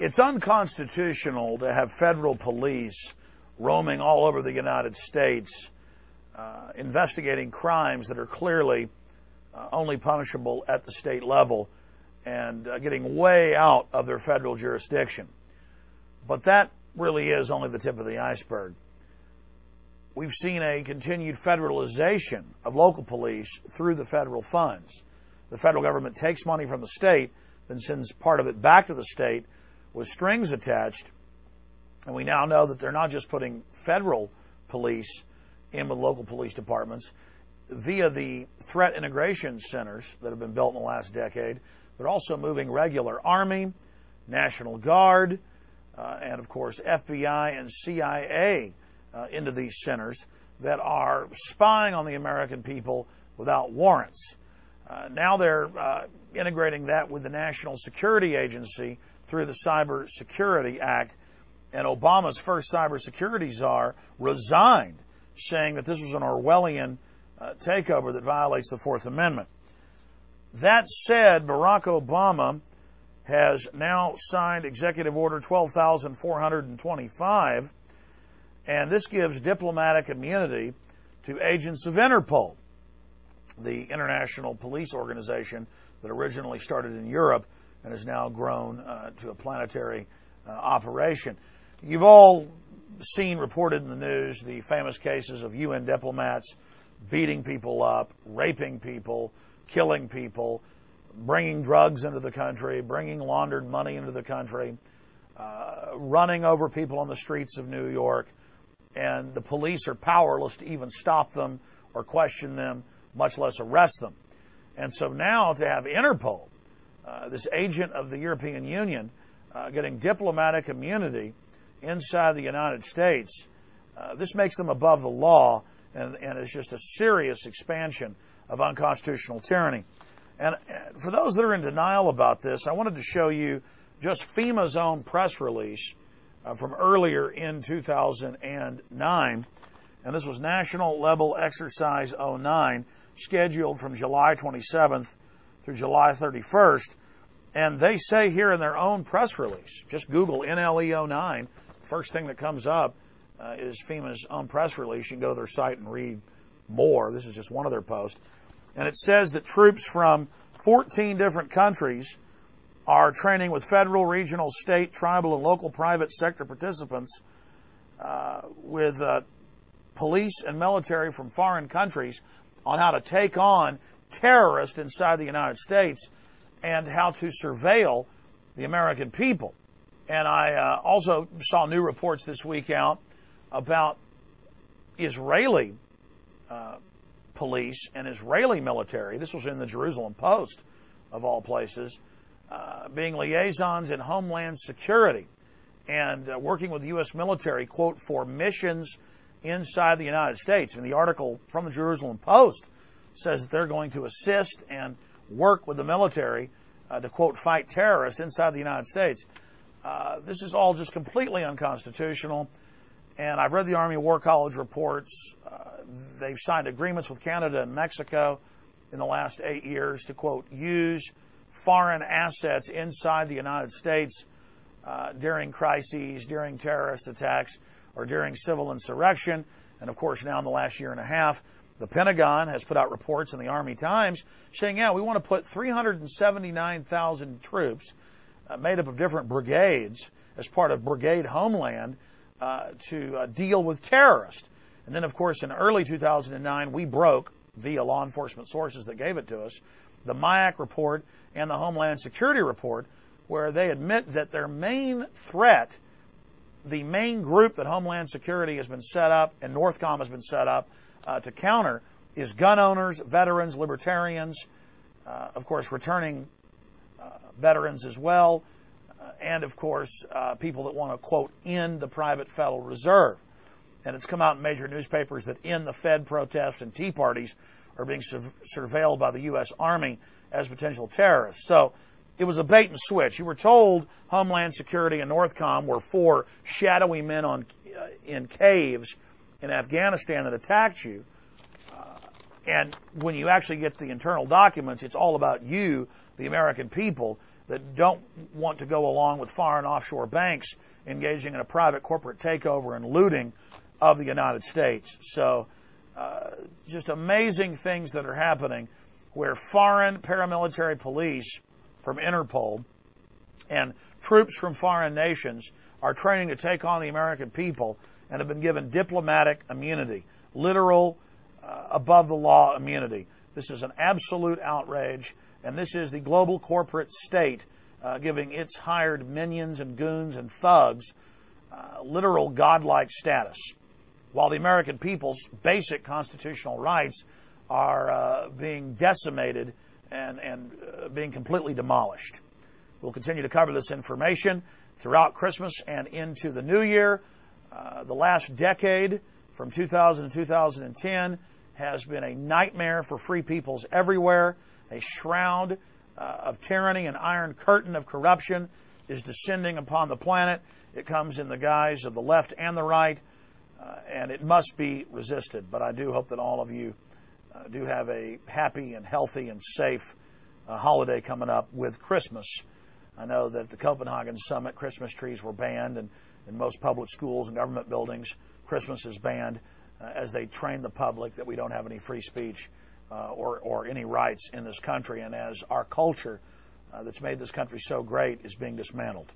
It's unconstitutional to have federal police roaming all over the United States, investigating crimes that are clearly only punishable at the state level and getting way out of their federal jurisdiction. But that really is only the tip of the iceberg. We've seen a continued federalization of local police through the federal funds. The federal government takes money from the state, then sends part of it back to the state with strings attached. And we now know that they're not just putting federal police in with local police departments. Via the threat integration centers that have been built in the last decade, they're also moving regular Army, National Guard, and of course FBI and C.I.A. Into these centers that are spying on the American people without warrants. Now they're integrating that with the National Security Agency through the Cyber Security Act, and Obama's first cybersecurity czar resigned, saying that this was an Orwellian takeover that violates the Fourth Amendment. That said, Barack Obama has now signed Executive Order 12,425, and this gives diplomatic immunity to agents of Interpol, the international police organization that originally started in Europe and has now grown to a planetary operation. You've all seen reported in the news the famous cases of UN diplomats beating people up, raping people, killing people, bringing drugs into the country, bringing laundered money into the country, running over people on the streets of New York, and the police are powerless to even stop them or question them, much less arrest them. And so now to have Interpol, this agent of the European Union, getting diplomatic immunity inside the United States, this makes them above the law, and is just a serious expansion of unconstitutional tyranny. And for those that are in denial about this, I wanted to show you just FEMA's own press release from earlier in 2009. And this was National Level Exercise 09, scheduled from July 27th through July 31st. And they say here in their own press release, just Google NLE 09, first thing that comes up is FEMA's own press release. You can go to their site and read more. This is just one of their posts. And it says that troops from 14 different countries are training with federal, regional, state, tribal, and local private sector participants with police and military from foreign countries on how to take on terrorists inside the United States and how to surveil the American people. And I also saw new reports this week out about Israeli police and Israeli military. This was in the Jerusalem Post, of all places, being liaisons in homeland security and working with the U.S. military, quote, for missions inside the United States. And the article from the Jerusalem Post says that they're going to assist and work with the military to, quote, fight terrorists inside the United States. This is all just completely unconstitutional. And I've read the Army War College reports. They've signed agreements with Canada and Mexico in the last 8 years to, quote, use foreign assets inside the United States during crises, during terrorist attacks, or during civil insurrection. And, of course, now in the last year and a half, the Pentagon has put out reports in the Army Times saying, yeah, we want to put 379,000 troops made up of different brigades as part of Brigade Homeland to deal with terrorists. And then, of course, in early 2009, we broke, via law enforcement sources that gave it to us, the MIAC report and the Homeland Security report, where they admit that their main threat, the main group that Homeland Security has been set up and Northcom has been set up to counter, is gun owners, veterans, libertarians, of course, returning veterans as well, and, of course, people that want to, quote, end the private Federal Reserve. And it's come out in major newspapers that in the Fed protests and Tea Parties are being surveilled by the U.S. Army as potential terrorists. So it was a bait and switch. You were told Homeland Security and Northcom were four shadowy men in caves in Afghanistan that attacked you. And when you actually get the internal documents, it's all about you, the American people, that don't want to go along with foreign offshore banks engaging in a private corporate takeover and looting of the United States. So just amazing things that are happening where foreign paramilitary police from Interpol and troops from foreign nations are training to take on the American people and have been given diplomatic immunity, literal above the law immunity. This is an absolute outrage, and this is the global corporate state giving its hired minions and goons and thugs literal godlike status, while the American people's basic constitutional rights are being decimated and being completely demolished. We'll continue to cover this information throughout Christmas and into the new year. The last decade, from 2000 to 2010, has been a nightmare for free peoples everywhere. A shroud of tyranny, an iron curtain of corruption is descending upon the planet. It comes in the guise of the left and the right, and it must be resisted. But I do hope that all of you do have a happy and healthy and safe holiday coming up with Christmas. I know that at the Copenhagen Summit, Christmas trees were banned, and in most public schools and government buildings, Christmas is banned as they train the public that we don't have any free speech or any rights in this country, and as our culture that's made this country so great is being dismantled.